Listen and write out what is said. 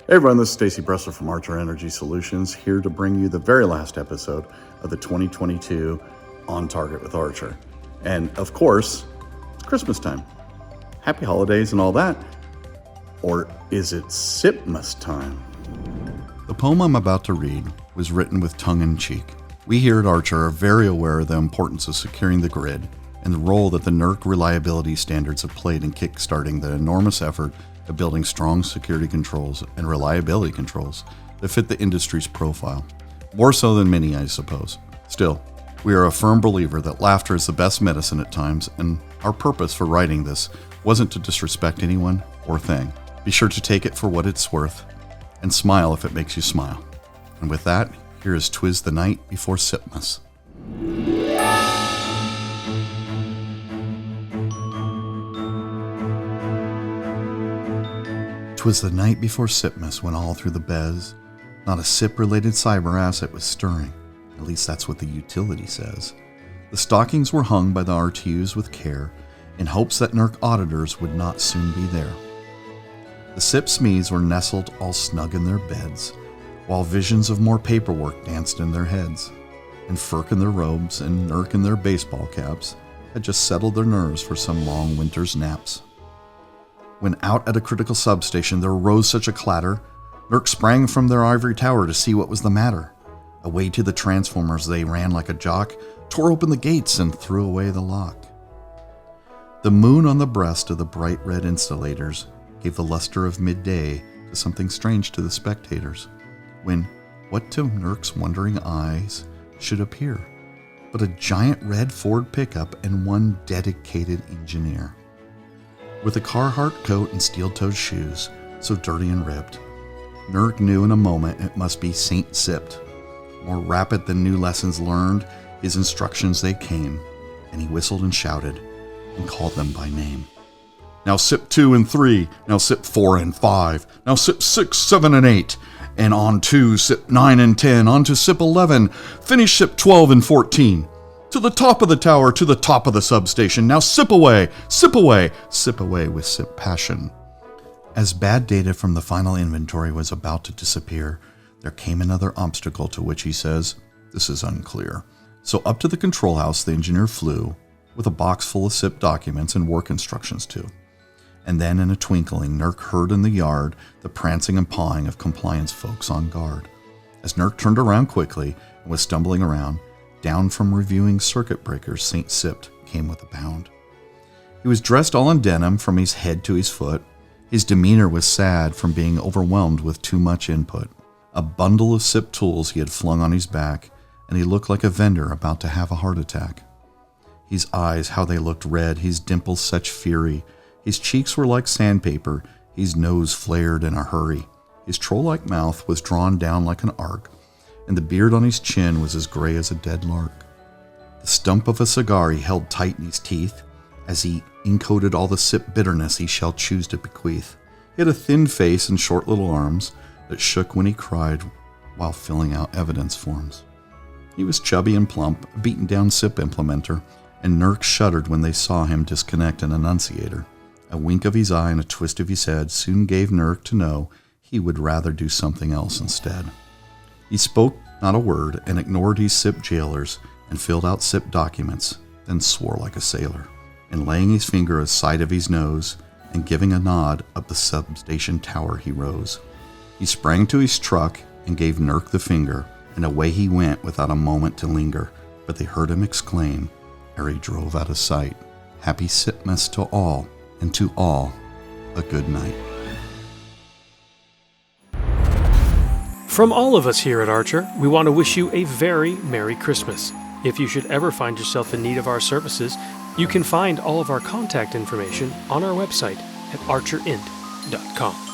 Hey everyone, this is Stacy Bresler from Archer Energy Solutions, here to bring you the very last episode of the 2022 On Target with Archer. And of course, it's Christmas time. Happy holidays and all that. Or is it CIPMas time? The poem I'm about to read was written with tongue-in-cheek. We here at Archer are very aware of the importance of securing the grid and the role that the NERC reliability standards have played in kickstarting the enormous effort of building strong security controls and reliability controls that fit the industry's profile. More so than many, I suppose. Still, we are a firm believer that laughter is the best medicine at times, and our purpose for writing this wasn't to disrespect anyone or thing. Be sure to take it for what it's worth, and smile if it makes you smile. And with that, here is Twas the night before CIPMas. 'Twas the night before CIPMas when all through the BES, not a CIP-related cyber asset was stirring. At least that's what the utility says. The stockings were hung by the RTUs with care in hopes that NERC auditors would not soon be there. The CIP SMEs were nestled all snug in their beds, while visions of more paperwork danced in their heads. And FERC in their robes and NERC in their baseball caps had just settled their nerves for some long winter's naps. When out at a critical substation there arose such a clatter, NERC sprang from their ivory tower to see what was the matter. Away to the transformers they ran like a jock, tore open the gates and threw away the lock. The moon on the breast of the bright red installators gave the luster of midday to something strange to the spectators, when what to NERC's wondering eyes should appear but a giant red Ford pickup and one dedicated engineer. With a Carhartt coat and steel-toed shoes, so dirty and ripped, NERC knew in a moment it must be Saint Sipped. More rapid than new lessons learned, his instructions they came, and he whistled and shouted and called them by name. Now SIP 2 and 3, now SIP 4 and 5, now SIP 6, 7 and 8, and on to SIP 9 and 10, on to SIP 11, finish SIP 12 and 14. To the top of the tower, to the top of the substation. Now sip away, sip away, sip away with SIP passion. As bad data from the final inventory was about to disappear, there came another obstacle to which he says, this is unclear. So up to the control house the engineer flew, with a box full of SIP documents and work instructions too. And then in a twinkling, NERC heard in the yard the prancing and pawing of compliance folks on guard. As NERC turned around quickly and was stumbling around, down from reviewing circuit breakers, St. Sipped came with a bound. He was dressed all in denim from his head to his foot. His demeanor was sad from being overwhelmed with too much input. A bundle of SIP tools he had flung on his back, and he looked like a vendor about to have a heart attack. His eyes, how they looked red, his dimples such fury. His cheeks were like sandpaper, his nose flared in a hurry. His troll-like mouth was drawn down like an arc, and the beard on his chin was as gray as a dead lark. The stump of a cigar he held tight in his teeth, as he encoded all the SIP bitterness he shall choose to bequeath. He had a thin face and short little arms that shook when he cried while filling out evidence forms. He was chubby and plump, a beaten-down SIP implementer, and NERC shuddered when they saw him disconnect an annunciator. A wink of his eye and a twist of his head soon gave NERC to know he would rather do something else instead. He spoke not a word and ignored his SIP jailers and filled out SIP documents, then swore like a sailor. And laying his finger aside of his nose and giving a nod up the substation tower he rose. He sprang to his truck and gave NERC the finger, and away he went without a moment to linger. But they heard him exclaim, ere he drove out of sight, Happy CIPMas to all, and to all a good night. From all of us here at Archer, we want to wish you a very Merry Christmas. If you should ever find yourself in need of our services, you can find all of our contact information on our website at archerint.com.